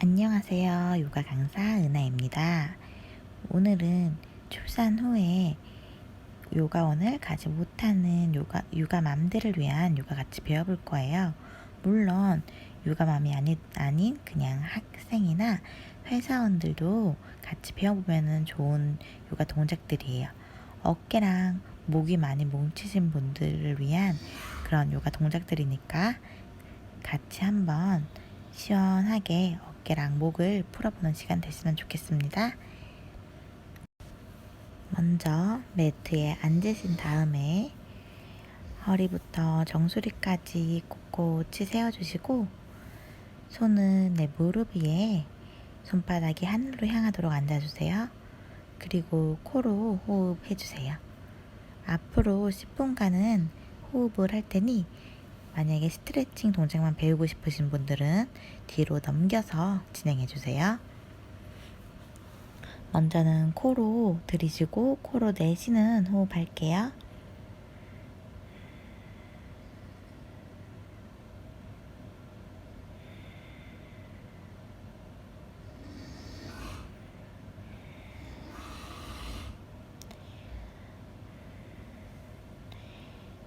안녕하세요. 요가 강사 은하입니다. 오늘은 출산 후에 요가원을 가지 못하는 육아맘들을 위한 요가 같이 배워볼 거예요. 물론 육아맘이 아닌 그냥 학생이나 회사원들도 같이 배워보면 좋은 요가 동작들이에요. 어깨랑 목이 많이 뭉치신 분들을 위한 그런 요가 동작들이니까 같이 한번 시원하게 어깨랑 목을 풀어보는 시간 되시면 좋겠습니다. 먼저 매트에 앉으신 다음에 허리부터 정수리까지 꼿꼿이 세워주시고 손은 내 무릎 위에 손바닥이 하늘로 향하도록 앉아주세요. 그리고 코로 호흡해주세요. 앞으로 10분간은 호흡을 할 테니 만약에 스트레칭 동작만 배우고 싶으신 분들은 뒤로 넘겨서 진행해주세요. 먼저는 코로 들이쉬고 코로 내쉬는 호흡 할게요.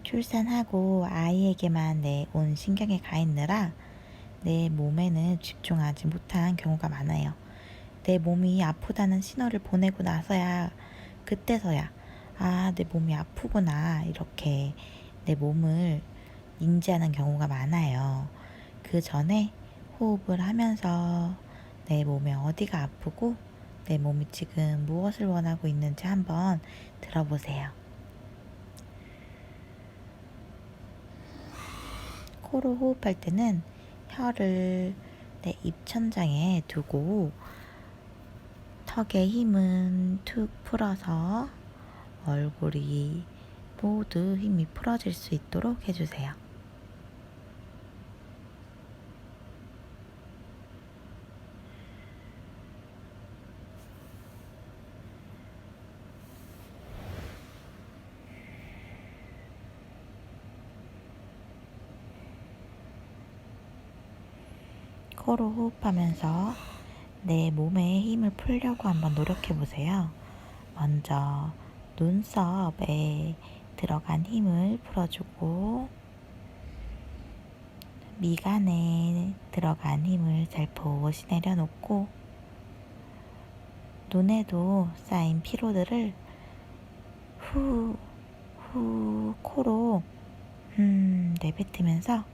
출산하고 아이에게만 내 온 신경이 가 있느라 내 몸에는 집중하지 못한 경우가 많아요. 내 몸이 아프다는 신호를 보내고 나서야 그때서야 내 몸이 아프구나 이렇게 내 몸을 인지하는 경우가 많아요. 그 전에 호흡을 하면서 내 몸에 어디가 아프고 내 몸이 지금 무엇을 원하고 있는지 한번 들어보세요. 코로 호흡할 때는 혀를 내 입천장에 두고 턱의 힘은 툭 풀어서 얼굴이 모두 힘이 풀어질 수 있도록 해주세요. 코로 호흡하면서 내 몸에 힘을 풀려고 한번 노력해 보세요. 먼저 눈썹에 들어간 힘을 풀어주고 미간에 들어간 힘을 살포시 내려놓고 눈에도 쌓인 피로들을 후 코로 내뱉으면서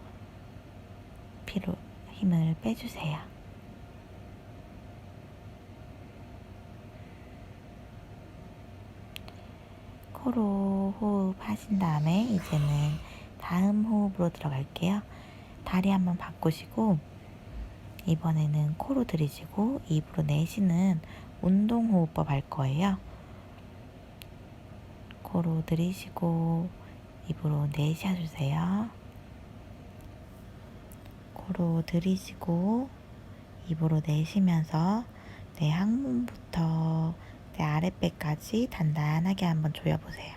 피로 힘을 빼주세요. 코로 호흡하신 다음에 이제는 다음 호흡으로 들어갈게요. 다리 한번 바꾸시고 이번에는 코로 들이쉬고 입으로 내쉬는 운동호흡법 할 거예요. 코로 들이쉬고 입으로 내쉬어주세요. 코로 들이쉬고 입으로 내쉬면서 내 항문부터 내 아랫배까지 단단하게 한번 조여보세요.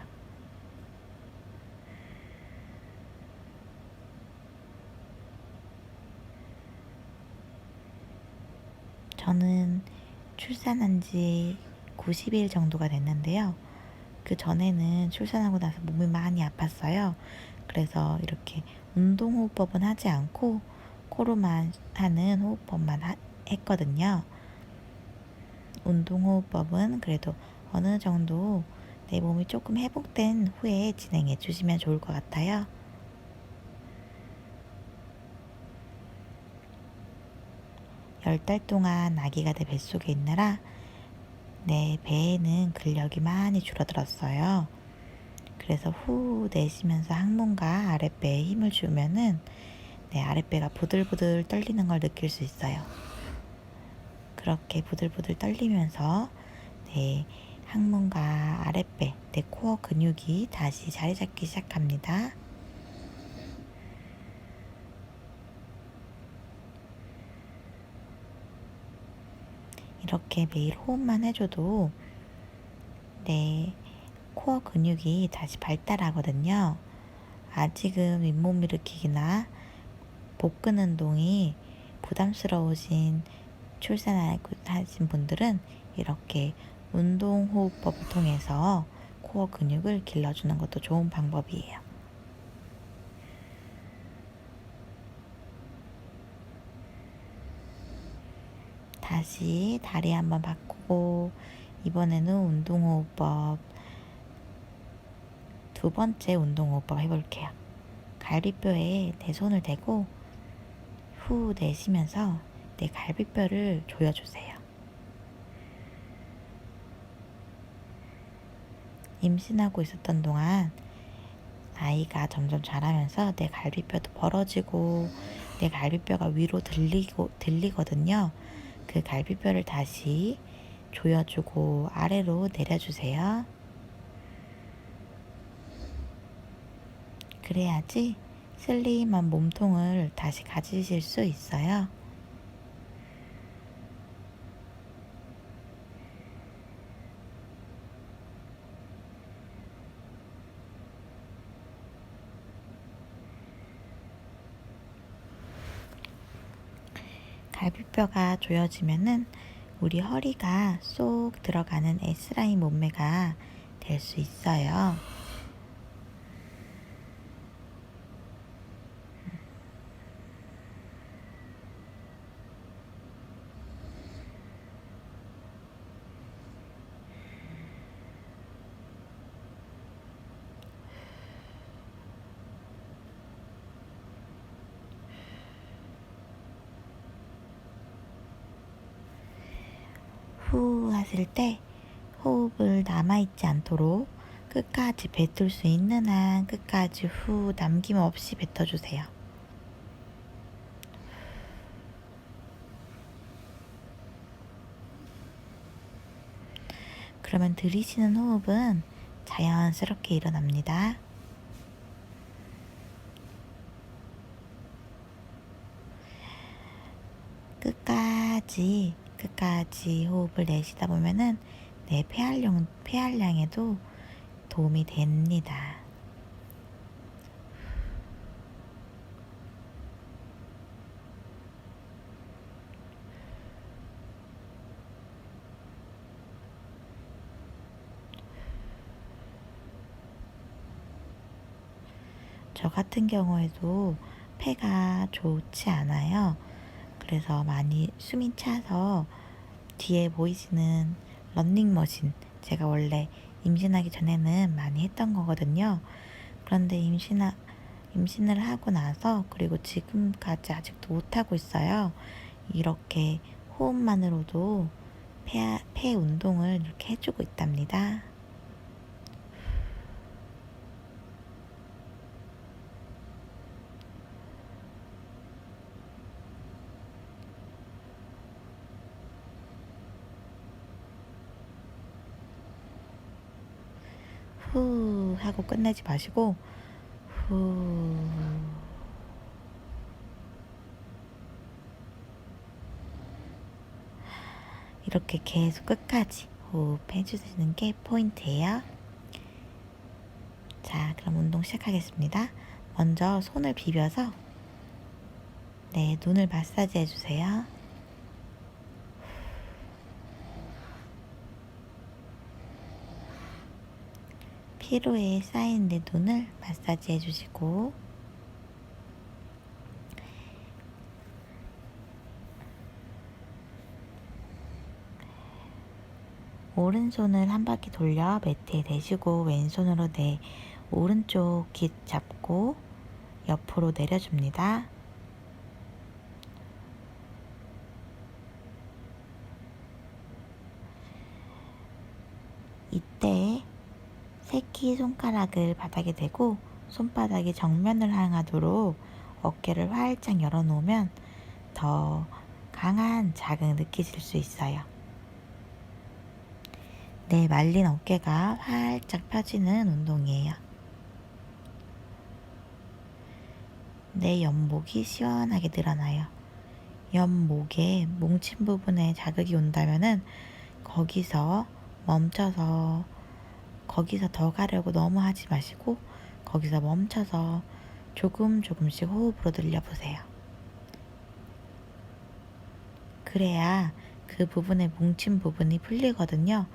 저는 출산한 지 90일 정도가 됐는데요. 그 전에는 출산하고 나서 몸이 많이 아팠어요. 그래서 이렇게 운동호흡법은 하지 않고 코로만 하는 호흡법만 했거든요. 운동호흡법은 그래도 어느 정도 내 몸이 조금 회복된 후에 진행해 주시면 좋을 것 같아요. 10달 동안 아기가 내 뱃속에 있느라 내 배에는 근력이 많이 줄어들었어요. 그래서 후 내쉬면서 항문과 아랫배에 힘을 주면은 내 아랫배가 부들부들 떨리는 걸 느낄 수 있어요. 그렇게 부들부들 떨리면서 내 항문과 아랫배, 내 코어 근육이 다시 자리 잡기 시작합니다. 이렇게 매일 호흡만 해줘도 내 코어 근육이 다시 발달하거든요. 아직은 윗몸 일으키기나 복근 운동이 부담스러우신 출산하신 분들은 이렇게 운동호흡법을 통해서 코어 근육을 길러주는 것도 좋은 방법이에요. 다시 다리 한번 바꾸고 이번에는 운동호흡법 두 번째 운동호흡법 해볼게요. 갈비뼈에 내 손을 대고 후 내쉬면서 내 갈비뼈를 조여주세요. 임신하고 있었던 동안 아이가 점점 자라면서 내 갈비뼈도 벌어지고 내 갈비뼈가 위로 들리거든요. 그 갈비뼈를 다시 조여주고 아래로 내려주세요. 그래야지 슬림한 몸통을 다시 가지실 수 있어요. 갈비뼈가 조여지면은 우리 허리가 쏙 들어가는 S라인 몸매가 될 수 있어요. 후 하실 때 호흡을 남아있지 않도록 끝까지 뱉을 수 있는 한 끝까지 후 남김없이 뱉어주세요. 그러면 들이쉬는 호흡은 자연스럽게 일어납니다. 끝까지 호흡을 내쉬다 보면은 내 폐활량에도 도움이 됩니다. 저 같은 경우에도 폐가 좋지 않아요. 그래서 많이 숨이 차서 뒤에 보이시는 런닝머신, 제가 원래 임신하기 전에는 많이 했던 거거든요. 그런데 임신을 하고 나서 그리고 지금까지 아직도 못하고 있어요. 이렇게 호흡만으로도 폐 운동을 이렇게 해주고 있답니다. 후 하고 끝내지 마시고 후 이렇게 계속 끝까지 호흡해 주시는 게 포인트예요. 자, 그럼 운동 시작하겠습니다. 먼저 손을 비벼서 눈을 마사지 해주세요. 피로에 쌓인 내 눈을 마사지 해주시고 오른손을 한 바퀴 돌려 매트에 대시고 왼손으로 내 오른쪽 귀 잡고 옆으로 내려줍니다. 이때 새끼손가락을 바닥에 대고 손바닥이 정면을 향하도록 어깨를 활짝 열어놓으면 더 강한 자극을 느끼실 수 있어요. 내 말린 어깨가 활짝 펴지는 운동이에요. 내 옆목이 시원하게 늘어나요. 옆목에 뭉친 부분에 자극이 온다면은 거기서 멈춰서 거기서 더 가려고 너무 하지 마시고 거기서 멈춰서 조금씩 호흡으로 늘려보세요. 그래야 그 부분에 뭉친 부분이 풀리거든요.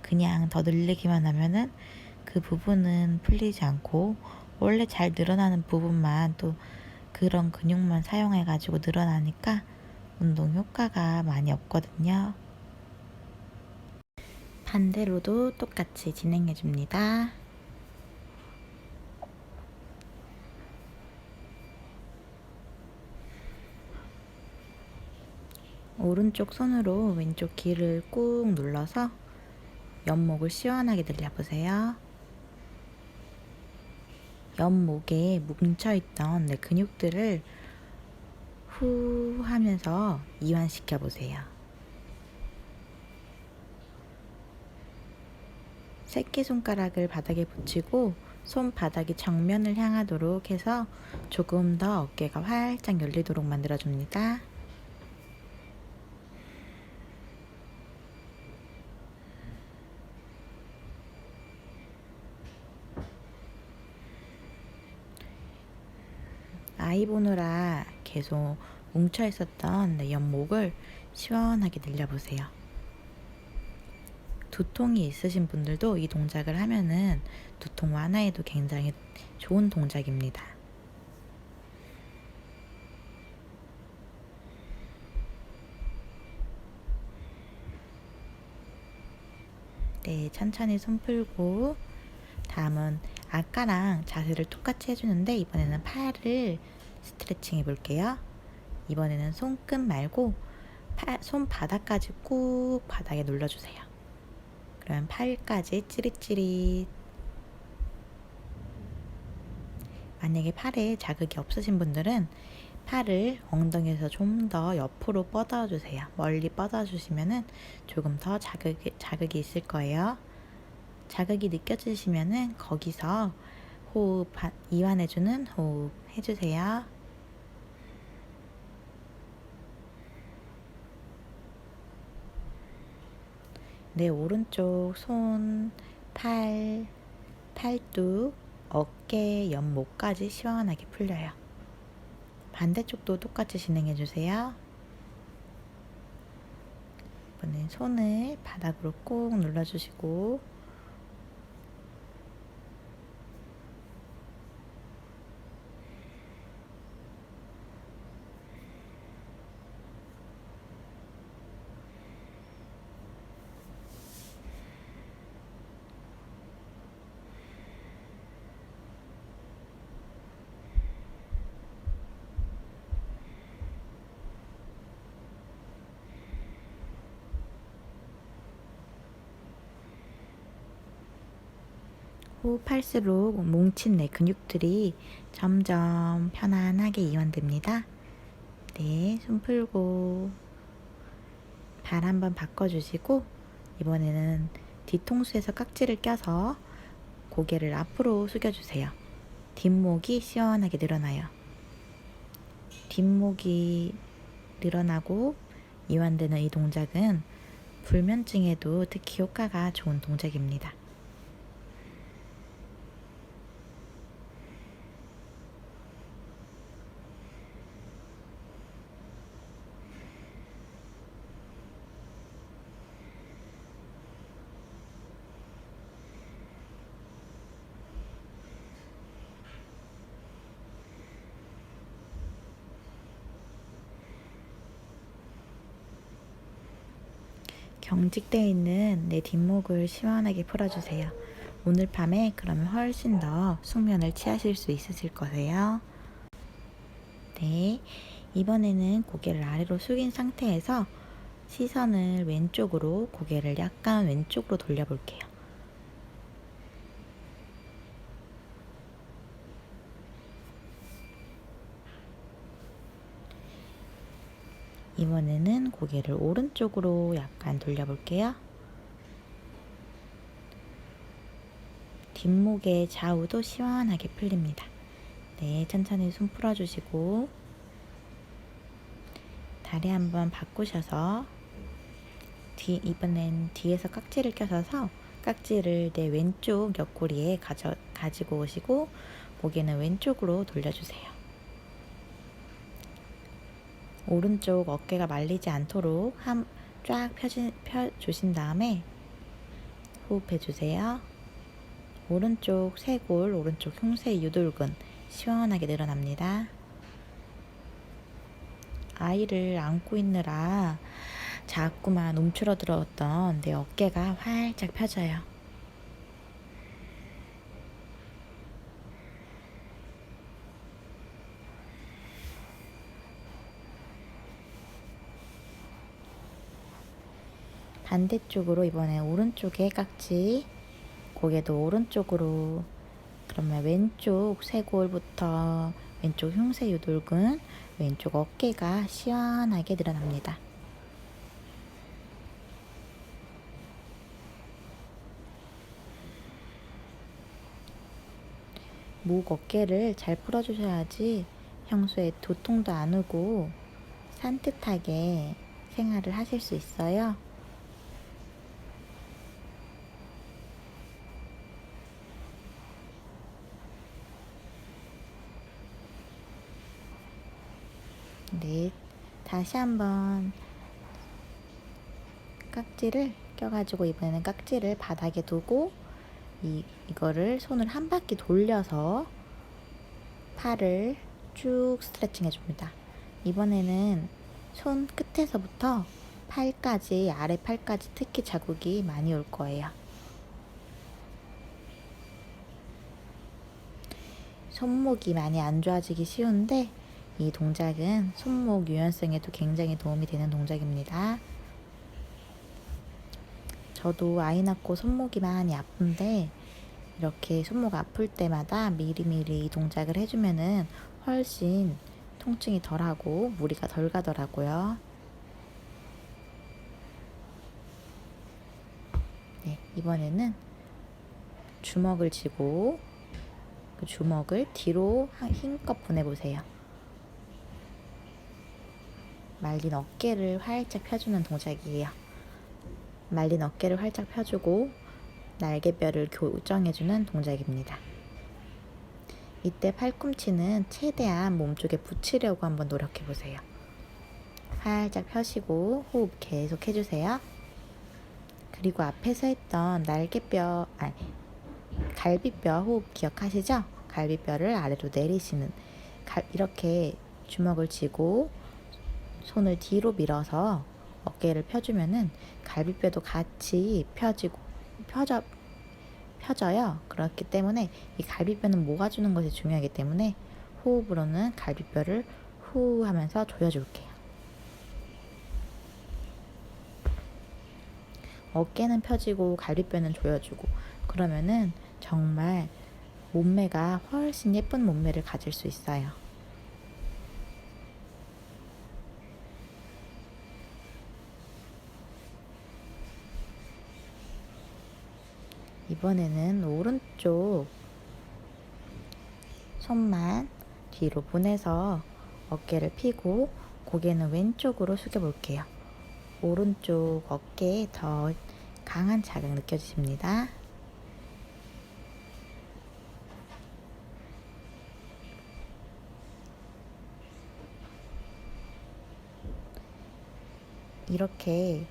그냥 더 늘리기만 하면은 그 부분은 풀리지 않고 원래 잘 늘어나는 부분만 또 그런 근육만 사용해가지고 늘어나니까 운동 효과가 많이 없거든요. 반대로도 똑같이 진행해 줍니다. 오른쪽 손으로 왼쪽 귀를 꾹 눌러서 옆목을 시원하게 늘려보세요. 옆목에 뭉쳐있던 내 근육들을 후 하면서 이완시켜 보세요. 새끼손가락을 바닥에 붙이고 손바닥이 정면을 향하도록 해서 조금 더 어깨가 활짝 열리도록 만들어줍니다. 아이 보느라 계속 뭉쳐 있었던 내 옆목을 시원하게 늘려보세요. 두통이 있으신 분들도 이 동작을 하면은 두통 완화에도 굉장히 좋은 동작입니다. 네, 천천히 손 풀고 다음은 아까랑 자세를 똑같이 해주는데 이번에는 팔을 스트레칭 해볼게요. 이번에는 손끝 말고 손바닥까지 꾹 바닥에 눌러주세요. 그러면 팔까지 찌릿찌릿. 만약에 팔에 자극이 없으신 분들은 팔을 엉덩이에서 좀 더 옆으로 뻗어주세요. 멀리 뻗어주시면은 조금 더 자극이 있을 거예요. 자극이 느껴지시면은 거기서 호흡, 이완해주는 호흡 해주세요. 내 오른쪽 손, 팔, 팔뚝, 어깨, 옆목까지 시원하게 풀려요. 반대쪽도 똑같이 진행해주세요. 이번엔 손을 바닥으로 꾹 눌러주시고 호흡할수록 뭉친 내 근육들이 점점 편안하게 이완됩니다. 네, 손 풀고 발 한번 바꿔주시고 이번에는 뒤통수에서 깍지를 껴서 고개를 앞으로 숙여주세요. 뒷목이 시원하게 늘어나요. 뒷목이 늘어나고 이완되는 이 동작은 불면증에도 특히 효과가 좋은 동작입니다. 경직되어 있는 내 뒷목을 시원하게 풀어주세요. 오늘 밤에 그러면 훨씬 더 숙면을 취하실 수 있으실 거예요. 네, 이번에는 고개를 아래로 숙인 상태에서 시선을 왼쪽으로, 고개를 약간 왼쪽으로 돌려볼게요. 이번에는 고개를 오른쪽으로 약간 돌려볼게요. 뒷목의 좌우도 시원하게 풀립니다. 네, 천천히 손 풀어주시고 다리 한번 바꾸셔서 이번엔 뒤에서 깍지를 껴서 깍지를 내 왼쪽 옆구리에 가지고 오시고 고개는 왼쪽으로 돌려주세요. 오른쪽 어깨가 말리지 않도록 쫙 펴주신 다음에 호흡해주세요. 오른쪽 쇄골, 오른쪽 흉쇄 유돌근 시원하게 늘어납니다. 아이를 안고 있느라 자꾸만 움츠러들었던 내 어깨가 활짝 펴져요. 반대쪽으로 이번에 오른쪽에 깍지, 고개도 오른쪽으로. 그러면 왼쪽 쇄골부터 왼쪽 흉쇄 유돌근, 왼쪽 어깨가 시원하게 늘어납니다. 목 어깨를 잘 풀어주셔야지 평소에 두통도 안 오고 산뜻하게 생활을 하실 수 있어요. 네, 다시 한번 깍지를 껴가지고 이번에는 깍지를 바닥에 두고 이거를 손을 한 바퀴 돌려서 팔을 쭉 스트레칭 해줍니다. 이번에는 손 끝에서부터 팔까지, 아래 팔까지 특히 자국이 많이 올 거예요. 손목이 많이 안 좋아지기 쉬운데 이 동작은 손목 유연성에도 굉장히 도움이 되는 동작입니다. 저도 아이 낳고 손목이 많이 아픈데 이렇게 손목 아플 때마다 미리미리 이 동작을 해주면은 훨씬 통증이 덜하고 무리가 덜 가더라고요. 네, 이번에는 주먹을 쥐고 그 주먹을 뒤로 힘껏 보내보세요. 말린 어깨를 활짝 펴주는 동작이에요. 말린 어깨를 활짝 펴주고 날개뼈를 교정해주는 동작입니다. 이때 팔꿈치는 최대한 몸쪽에 붙이려고 한번 노력해보세요. 활짝 펴시고 호흡 계속 해주세요. 그리고 앞에서 했던 갈비뼈 호흡 기억하시죠? 갈비뼈를 아래로 내리시는, 이렇게 주먹을 쥐고 손을 뒤로 밀어서 어깨를 펴주면은 갈비뼈도 같이 펴져요. 그렇기 때문에 이 갈비뼈는 모아주는 것이 중요하기 때문에 호흡으로는 갈비뼈를 후 하면서 조여줄게요. 어깨는 펴지고 갈비뼈는 조여주고, 그러면은 정말 몸매가 훨씬 예쁜 몸매를 가질 수 있어요. 이번에는 오른쪽 손만 뒤로 보내서 어깨를 펴고 고개는 왼쪽으로 숙여볼게요. 오른쪽 어깨에 더 강한 자극 느껴지십니다. 이렇게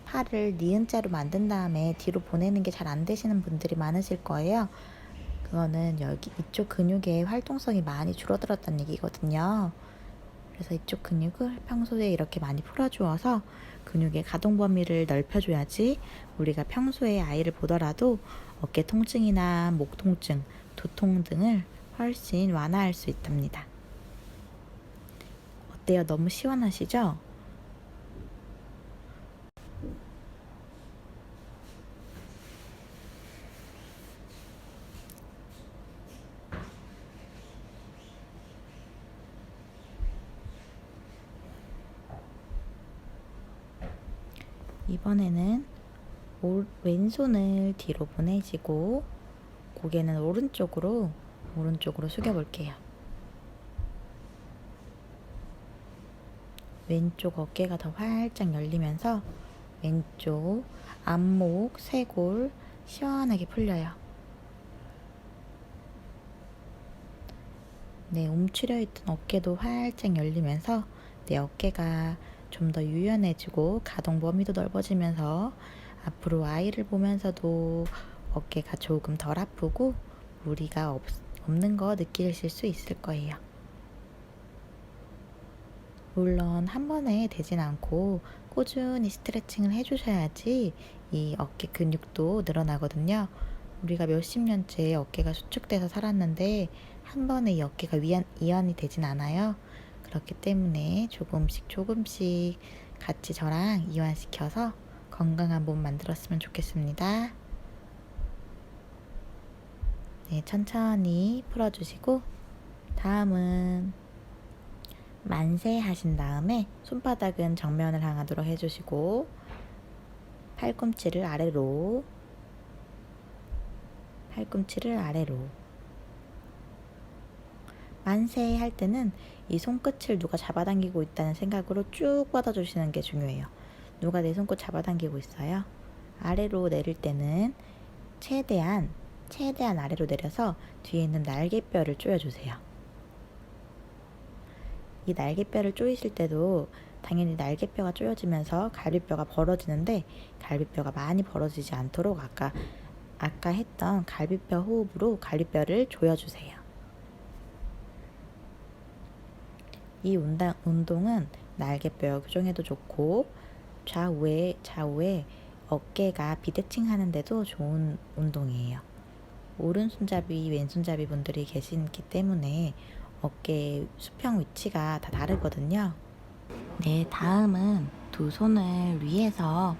팔을 니은자로 만든 다음에 뒤로 보내는 게 잘 안 되시는 분들이 많으실 거예요. 그거는 이쪽 근육의 활동성이 많이 줄어들었다는 얘기거든요. 그래서 이쪽 근육을 평소에 이렇게 많이 풀어주어서 근육의 가동 범위를 넓혀줘야지 우리가 평소에 아이를 보더라도 어깨 통증이나 목 통증, 두통 등을 훨씬 완화할 수 있답니다. 어때요? 너무 시원하시죠? 이번에는 왼손을 뒤로 보내시고 고개는 오른쪽으로 숙여볼게요. 왼쪽 어깨가 더 활짝 열리면서 왼쪽 안목, 쇄골 시원하게 풀려요. 네, 움츠려 있던 어깨도 활짝 열리면서 내 어깨가 좀 더 유연해지고 가동 범위도 넓어지면서 앞으로 아이를 보면서도 어깨가 조금 덜 아프고 무리가 없는 거 느끼실 수 있을 거예요. 물론 한 번에 되진 않고 꾸준히 스트레칭을 해주셔야지 이 어깨 근육도 늘어나거든요. 우리가 몇십 년째 어깨가 수축돼서 살았는데 한 번에 이 어깨가 이완이 되진 않아요. 그렇기 때문에 조금씩 조금씩 같이 저랑 이완시켜서 건강한 몸 만들었으면 좋겠습니다. 네, 천천히 풀어주시고 다음은 만세 하신 다음에 손바닥은 정면을 향하도록 해주시고 팔꿈치를 아래로 만세 할 때는 이 손끝을 누가 잡아당기고 있다는 생각으로 쭉 뻗어주시는 게 중요해요. 누가 내 손끝 잡아당기고 있어요? 아래로 내릴 때는 최대한 아래로 내려서 뒤에 있는 날개뼈를 조여주세요. 이 날개뼈를 조이실 때도 당연히 날개뼈가 조여지면서 갈비뼈가 벌어지는데 갈비뼈가 많이 벌어지지 않도록 아까 했던 갈비뼈 호흡으로 갈비뼈를 조여주세요. 이 운동은 날개뼈 교정에도 좋고 좌우에 어깨가 비대칭 하는데도 좋은 운동이에요. 오른손잡이, 왼손잡이 분들이 계시기 때문에 어깨 수평 위치가 다 다르거든요. 네, 다음은 두 손을 위에서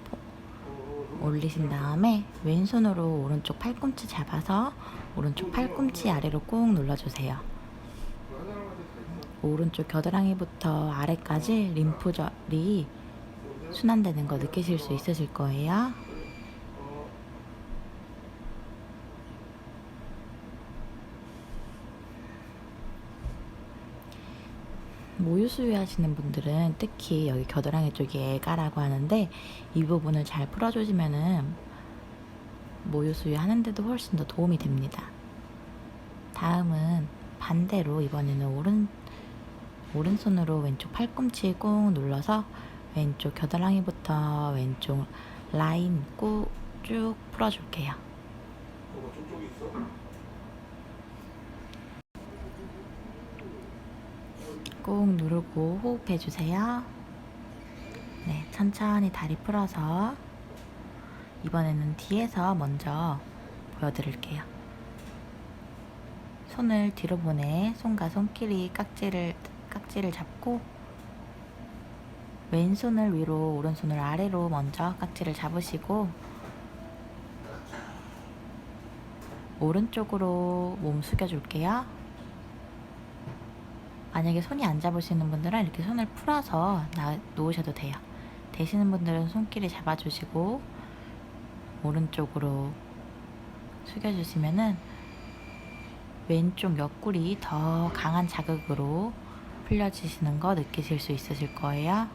올리신 다음에 왼손으로 오른쪽 팔꿈치 잡아서 오른쪽 팔꿈치 아래로 꾹 눌러주세요. 오른쪽 겨드랑이부터 아래까지 림프절이 순환되는 거 느끼실 수 있으실 거예요. 모유 수유하시는 분들은 특히 여기 겨드랑이 쪽에 애가라고 하는데 이 부분을 잘 풀어주시면은 모유 수유 하는데도 훨씬 더 도움이 됩니다. 다음은 반대로 이번에는 오른손으로 왼쪽 팔꿈치 꾹 눌러서 왼쪽 겨드랑이부터 왼쪽 라인 쭉 풀어줄게요. 꾹 누르고 호흡해주세요. 네, 천천히 다리 풀어서 이번에는 뒤에서 먼저 보여드릴게요. 손을 뒤로 보내 손과 손길이 깍지를 잡고 왼손을 위로 오른손을 아래로 먼저 깍지를 잡으시고 오른쪽으로 몸 숙여줄게요. 만약에 손이 안 잡으시는 분들은 이렇게 손을 풀어서 놓으셔도 돼요. 되시는 분들은 손길이 잡아주시고 오른쪽으로 숙여주시면은 왼쪽 옆구리 더 강한 자극으로 풀려지시는 거 느끼실 수 있으실 거예요.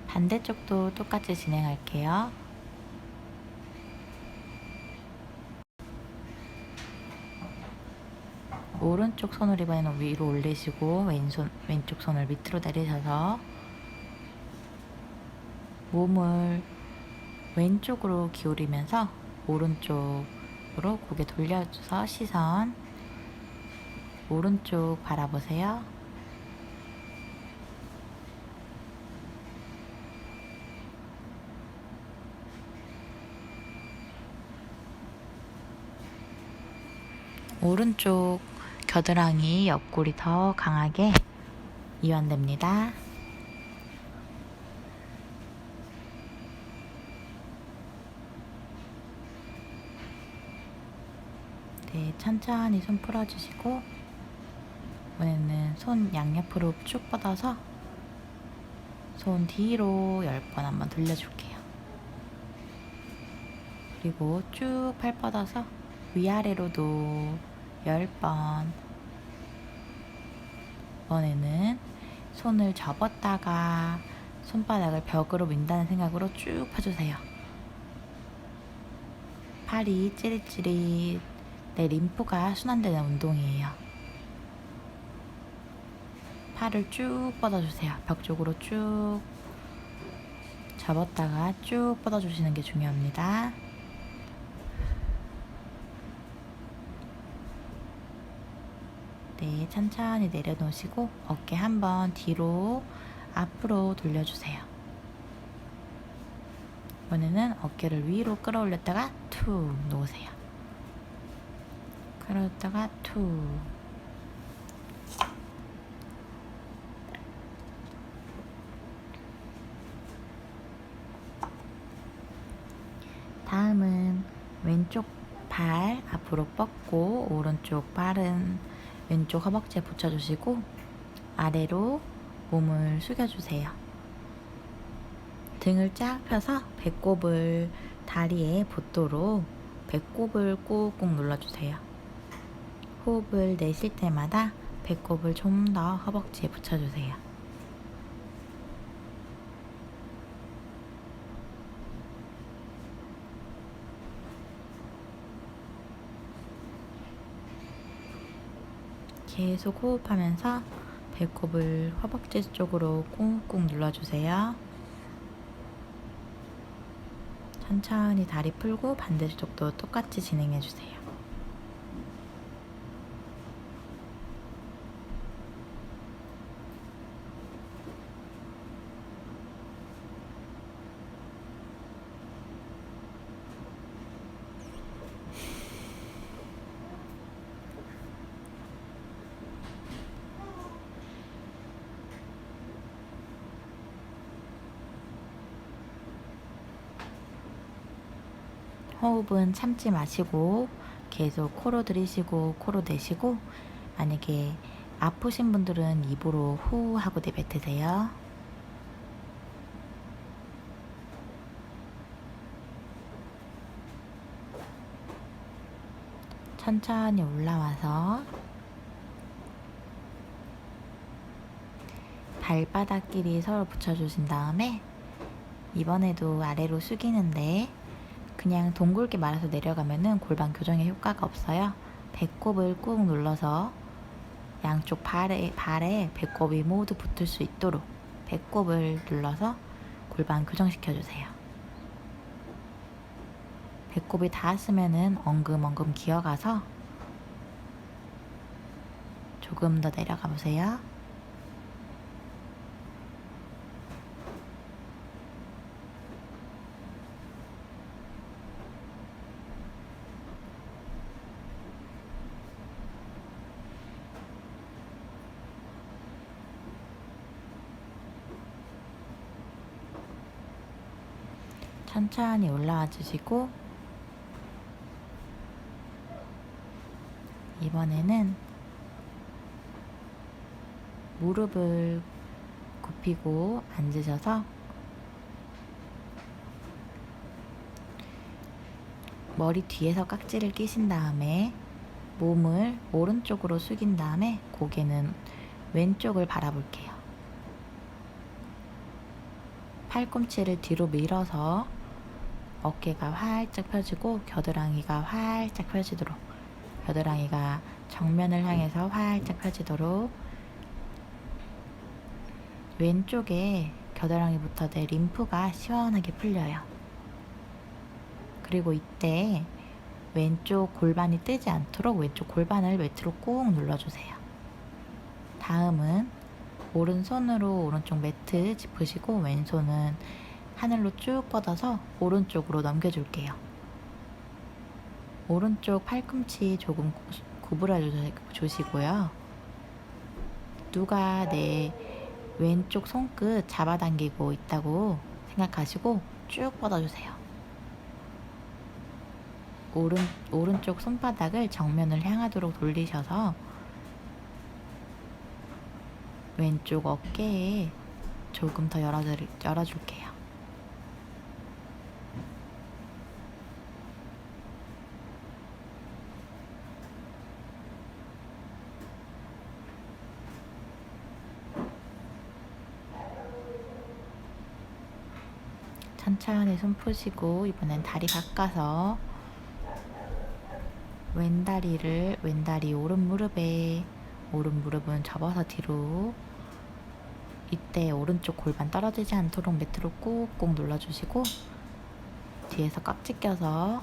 반대쪽도 똑같이 진행할게요. 오른쪽 손을 이번에는 위로 올리시고 왼쪽 손을 밑으로 내리셔서 몸을 왼쪽으로 기울이면서 오른쪽으로 고개 돌려줘서 시선 오른쪽 바라보세요. 오른쪽 겨드랑이 옆구리 더 강하게 이완됩니다. 네, 천천히 손 풀어주시고 이번에는 손 양옆으로 쭉 뻗어서 손 뒤로 10번 한번 돌려줄게요. 그리고 쭉 팔 뻗어서 위아래로도 10번. 이번에는 손을 접었다가 손바닥을 벽으로 민다는 생각으로 쭉 펴주세요. 팔이 찌릿찌릿 내 림프가 순환되는 운동이에요. 팔을 쭉 뻗어주세요. 벽 쪽으로 쭉 접었다가 쭉 뻗어주시는 게 중요합니다. 네, 천천히 내려놓으시고 어깨 한번 뒤로 앞으로 돌려주세요. 이번에는 어깨를 위로 끌어올렸다가 툭 놓으세요. 끌어올렸다가 툭. 다음은 왼쪽 발 앞으로 뻗고 오른쪽 발은 왼쪽 허벅지에 붙여주시고 아래로 몸을 숙여주세요. 등을 쫙 펴서 배꼽을 다리에 붙도록 배꼽을 꾹꾹 눌러주세요. 호흡을 내쉴 때마다 배꼽을 좀 더 허벅지에 붙여주세요. 계속 호흡하면서 배꼽을 허벅지 쪽으로 꾹꾹 눌러주세요. 천천히 다리 풀고 반대쪽도 똑같이 진행해주세요. 호흡은 참지 마시고 계속 코로 들이쉬고 코로 내쉬고, 만약에 아프신 분들은 입으로 후 하고 내뱉으세요. 천천히 올라와서 발바닥끼리 서로 붙여주신 다음에 이번에도 아래로 숙이는데 그냥 둥글게 말아서 내려가면은 골반 교정에 효과가 없어요. 배꼽을 꾹 눌러서 양쪽 발에 배꼽이 모두 붙을 수 있도록 배꼽을 눌러서 골반 교정시켜주세요. 배꼽이 닿았으면은 엉금엉금 기어가서 조금 더 내려가 보세요. 천천히 올라와 주시고, 이번에는 무릎을 굽히고 앉으셔서 머리 뒤에서 깍지를 끼신 다음에 몸을 오른쪽으로 숙인 다음에 고개는 왼쪽을 바라볼게요. 팔꿈치를 뒤로 밀어서 어깨가 활짝 펴지고 겨드랑이가 활짝 펴지도록, 겨드랑이가 정면을 향해서 활짝 펴지도록 왼쪽에 겨드랑이부터 내 림프가 시원하게 풀려요. 그리고 이때 왼쪽 골반이 뜨지 않도록 왼쪽 골반을 매트로 꾹 눌러주세요. 다음은 오른손으로 오른쪽 매트 짚으시고 왼손은 하늘로 쭉 뻗어서 오른쪽으로 넘겨줄게요. 오른쪽 팔꿈치 조금 구부려 주시고요. 누가 내 왼쪽 손끝 잡아당기고 있다고 생각하시고 쭉 뻗어주세요. 오른쪽 손바닥을 정면을 향하도록 돌리셔서 왼쪽 어깨에 조금 더 열어줄게요. 천천히 숨 푸시고 이번엔 다리 바꿔서 왼다리 오른 무릎은 접어서 뒤로. 이때 오른쪽 골반 떨어지지 않도록 매트로 꾹꾹 눌러주시고, 뒤에서 깍지 껴서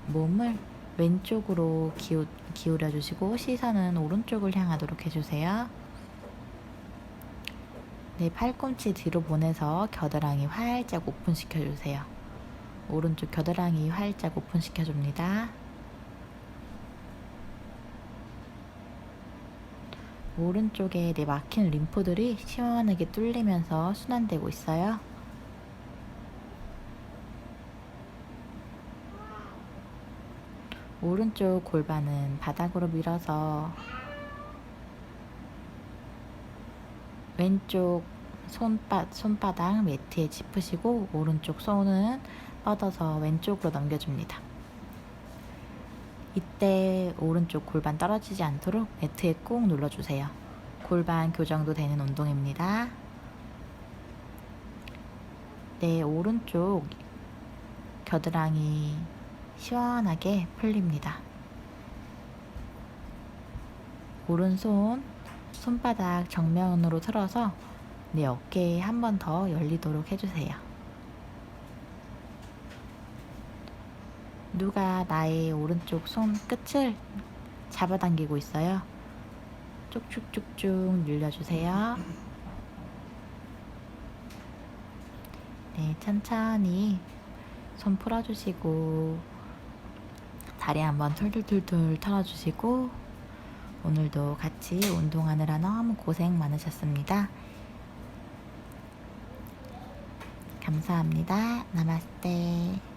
몸을 왼쪽으로 기울여 주시고, 시선은 오른쪽을 향하도록 해주세요. 네, 팔꿈치 뒤로 보내서 겨드랑이 활짝 오픈시켜 주세요. 오른쪽 겨드랑이 활짝 오픈시켜 줍니다. 오른쪽에 막힌 림프들이 시원하게 뚫리면서 순환되고 있어요. 오른쪽 골반은 바닥으로 밀어서 왼쪽 손바닥 매트에 짚으시고, 오른쪽 손은 뻗어서 왼쪽으로 넘겨줍니다. 이때 오른쪽 골반 떨어지지 않도록 매트에 꾹 눌러주세요. 골반 교정도 되는 운동입니다. 네, 오른쪽 겨드랑이 시원하게 풀립니다. 오른손 손바닥 정면으로 틀어서 네, 어깨에 한 번 더 열리도록 해주세요. 누가 나의 오른쪽 손 끝을 잡아당기고 있어요? 쭉쭉쭉쭉 늘려주세요. 네, 천천히 손 풀어주시고, 다리 한번 툴툴툴툴 털어주시고, 오늘도 같이 운동하느라 너무 고생 많으셨습니다. 감사합니다. 나마스테.